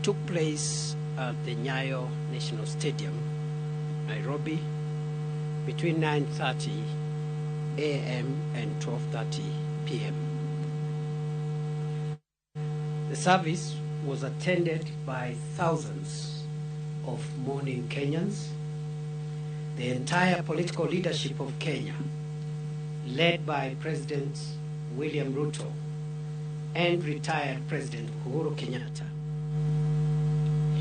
took place at the Nyayo National Stadium, Nairobi, between 9:30 a.m. and 12:30 p.m. The service was attended by thousands of mourning Kenyans. The entire political leadership of Kenya, led by President William Ruto and retired President Uhuru Kenyatta,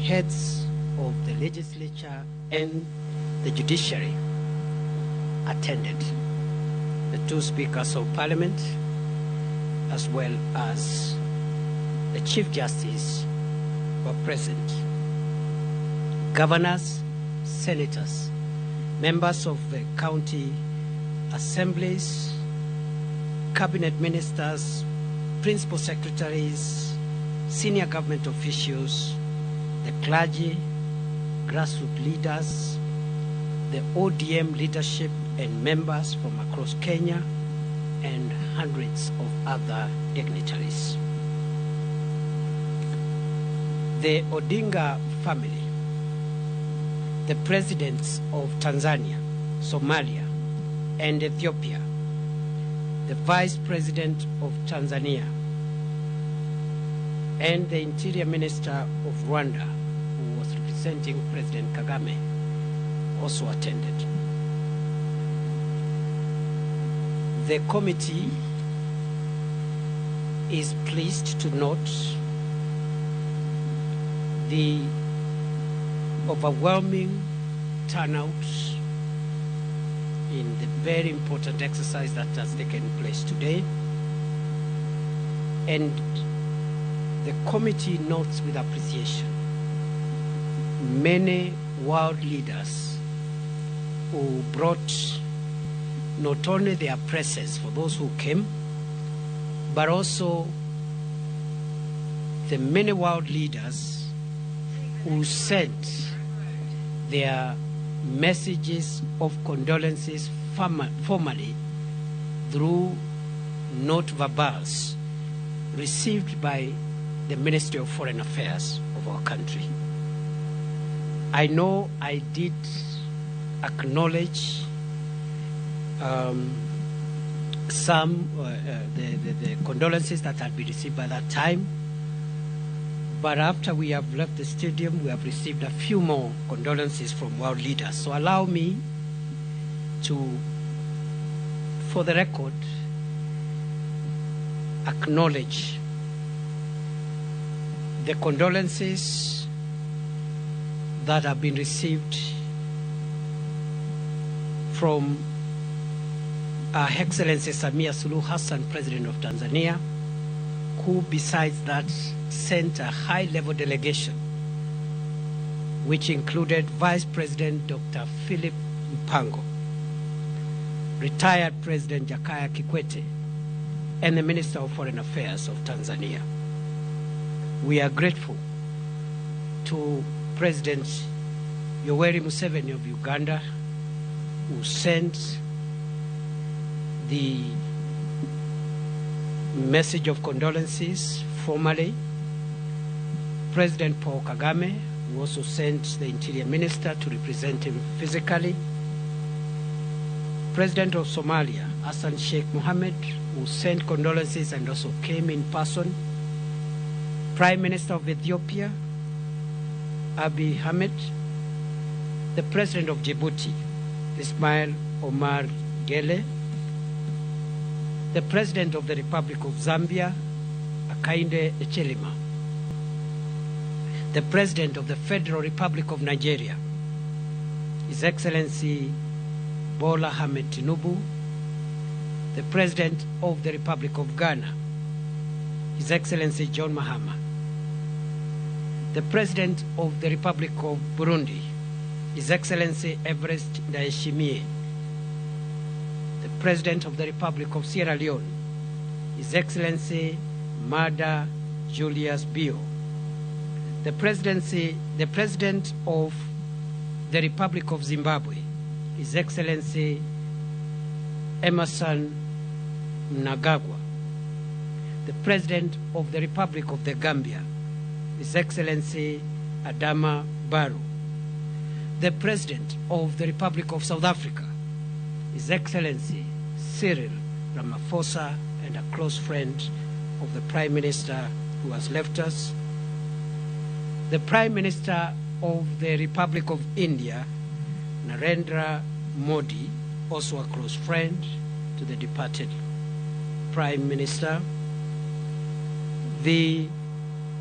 heads of the legislature and the judiciary attended. The two speakers of parliament, as well as the Chief Justice, were present. Governors, senators, members of the county assemblies, cabinet ministers, principal secretaries, senior government officials, the clergy, grassroots leaders, the ODM leadership and members from across Kenya, and hundreds of other dignitaries. The Odinga family, the presidents of Tanzania, Somalia, and Ethiopia, the vice president of Tanzania, and the interior minister of Rwanda, who was representing President Kagame, also attended. The committee is pleased to note the overwhelming turnout in the very important exercise that has taken place today. And the committee notes with appreciation many world leaders who brought not only their presence for those who came, but also the many world leaders who sent their messages of condolences formally through note verbals received by the Ministry of Foreign Affairs of our country. I know I did acknowledge some the condolences that had been received by that time, but after we have left the stadium, we have received a few more condolences from world leaders. So allow me to, for the record, acknowledge the condolences that have been received from Her Excellency Samia Suluhu Hassan, President of Tanzania, who besides that sent a high-level delegation which included Vice President Dr. Philip Mpango, retired President Jakaya Kikwete, and the Minister of Foreign Affairs of Tanzania. We are grateful to President Yoweri Museveni of Uganda, who sent the message of condolences formally. President Paul Kagame, who also sent the Interior Minister to represent him physically. President of Somalia, Hassan Sheikh Mohammed, who sent condolences and also came in person. Prime Minister of Ethiopia, Abiy Ahmed. The President of Djibouti, Ismail Omar Gele. The President of the Republic of Zambia, Hakainde Hichilema. The President of the Federal Republic of Nigeria, His Excellency Bola Ahmed Tinubu. The President of the Republic of Ghana, His Excellency John Mahama. The President of the Republic of Burundi, His Excellency Everest Ndayishimiye. The President of the Republic of Sierra Leone, His Excellency Mada Julius Bio. The President of the Republic of Zimbabwe, His Excellency Emerson Mnangagwa. The President of the Republic of the Gambia, His Excellency Adama Barrow, the President of the Republic of South Africa, His Excellency Cyril Ramaphosa, and a close friend of the Prime Minister who has left us, the Prime Minister of the Republic of India, Narendra Modi, also a close friend to the departed Prime Minister, the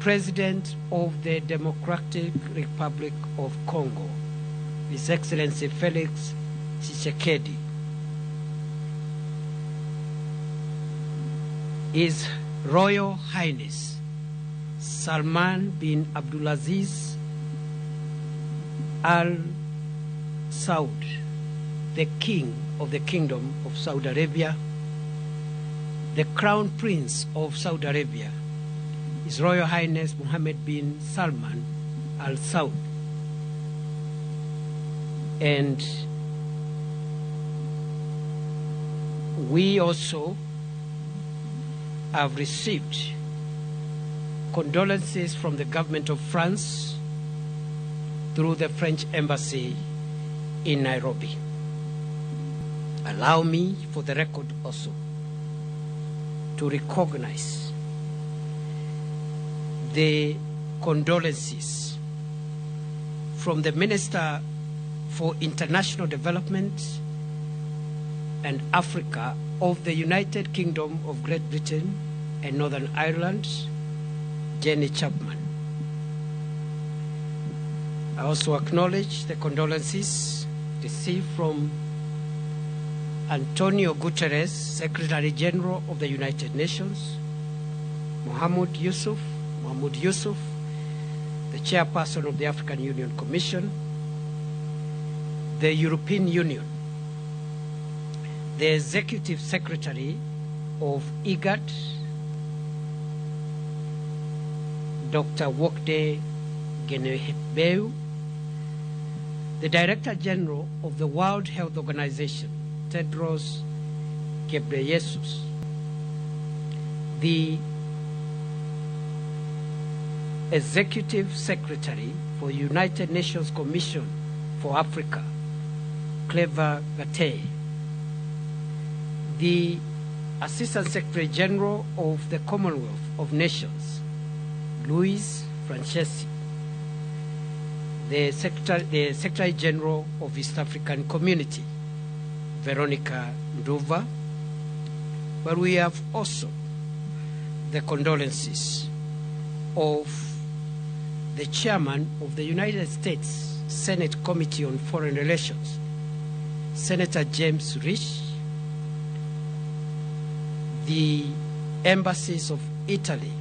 President of the Democratic Republic of Congo, His Excellency Felix Tshisekedi, His Royal Highness Salman bin Abdulaziz Al Saud, the King of the Kingdom of Saudi Arabia, the Crown Prince of Saudi Arabia, His Royal Highness Mohammed bin Salman Al Saud, and we also have received condolences from the government of France through the French embassy in Nairobi. Allow me, for the record also, to recognize the condolences from the Minister for International Development and Africa of the United Kingdom of Great Britain and Northern Ireland, Jenny Chapman. I also acknowledge the condolences received from Antonio Guterres, Secretary General of the United Nations, Mahmoud Yusuf, the Chairperson of the African Union Commission, the European Union, the Executive Secretary of IGAD, Dr. Wokde Genehbeu, the Director General of the World Health Organization, Tedros Ghebreyesus, the Executive Secretary for United Nations Commission for Africa, Clever Gatei, the Assistant Secretary General of the Commonwealth of Nations, Luis Franceschi, the Secretary General of East African Community, Veronica Nduva, but we have also the condolences of the Chairman of the United States Senate Committee on Foreign Relations, Senator James Risch, the embassies of Italy,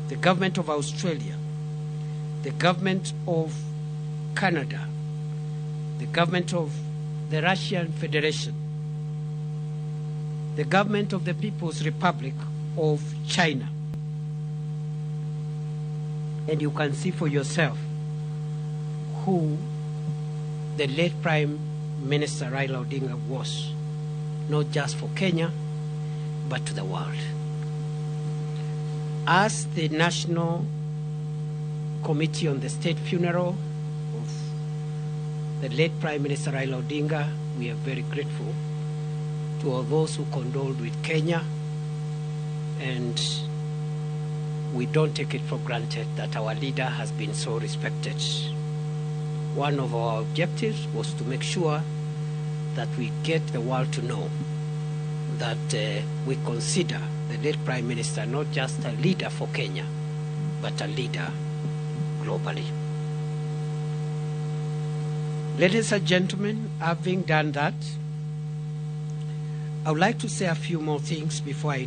the government of Australia, the government of Canada, the government of the Russian Federation, the government of the People's Republic of China. And you can see for yourself who the late Prime Minister Raila Odinga was, not just for Kenya, but to the world. As the National Committee on the State Funeral of the late Prime Minister Raila Odinga, we are very grateful to all those who condoled with Kenya, and we don't take it for granted that our leader has been so respected. One of our objectives was to make sure that we get the world to know that we consider the late Prime Minister not just a leader for Kenya, but a leader globally. Ladies and gentlemen, having done that, I would like to say a few more things before I